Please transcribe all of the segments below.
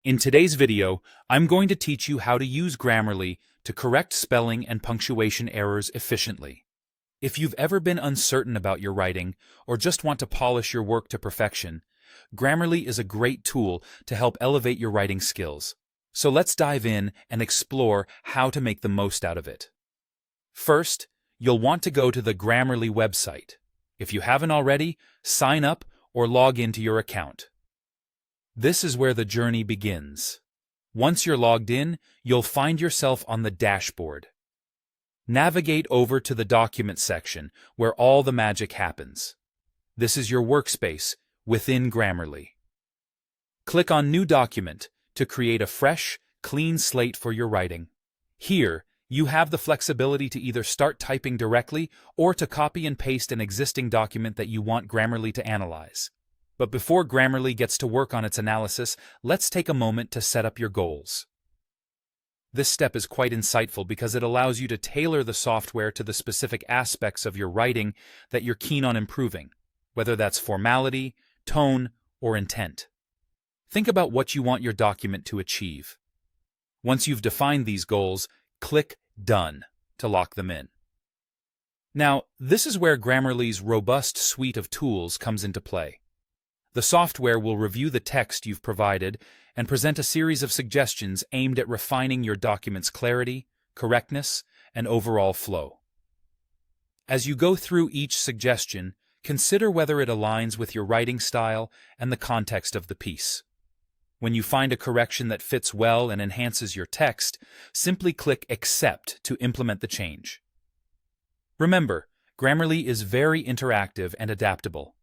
In today's video, I'm going to teach you how to use Grammarly to correct spelling and punctuation errors efficiently. If you've ever been uncertain about your writing or just want to polish your work to perfection, Grammarly is a great tool to help elevate your writing skills. So let's dive in and explore how to make the most out of it. First, you'll want to go to the Grammarly website. If you haven't already, sign up or log into your account. This is where the journey begins. Once you're logged in, you'll find yourself on the dashboard. Navigate over to the Documents section, where all the magic happens. This is your workspace within Grammarly. Click on New Document to create a fresh, clean slate for your writing. Here, you have the flexibility to either start typing directly or to copy and paste an existing document that you want Grammarly to analyze. But before Grammarly gets to work on its analysis, let's take a moment to set up your goals. This step is quite insightful because it allows you to tailor the software to the specific aspects of your writing that you're keen on improving, whether that's formality, tone, or intent. Think about what you want your document to achieve. Once you've defined these goals, click Done to lock them in. Now, this is where Grammarly's robust suite of tools comes into play. The software will review the text you've provided and present a series of suggestions aimed at refining your document's clarity, correctness, and overall flow. As you go through each suggestion, consider whether it aligns with your writing style and the context of the piece. When you find a correction that fits well and enhances your text, simply click Accept to implement the change. Remember, Grammarly is very interactive and adaptable.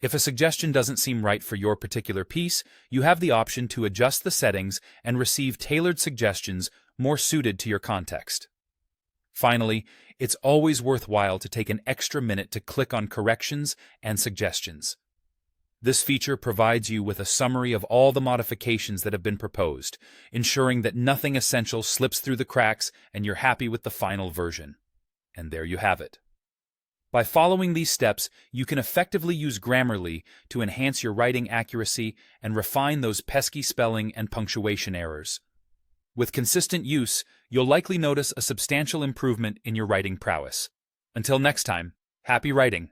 If a suggestion doesn't seem right for your particular piece, you have the option to adjust the settings and receive tailored suggestions more suited to your context. Finally, it's always worthwhile to take an extra minute to click on corrections and suggestions. This feature provides you with a summary of all the modifications that have been proposed, ensuring that nothing essential slips through the cracks and you're happy with the final version. And there you have it. By following these steps, you can effectively use Grammarly to enhance your writing accuracy and refine those pesky spelling and punctuation errors. With consistent use, you'll likely notice a substantial improvement in your writing prowess. Until next time, happy writing!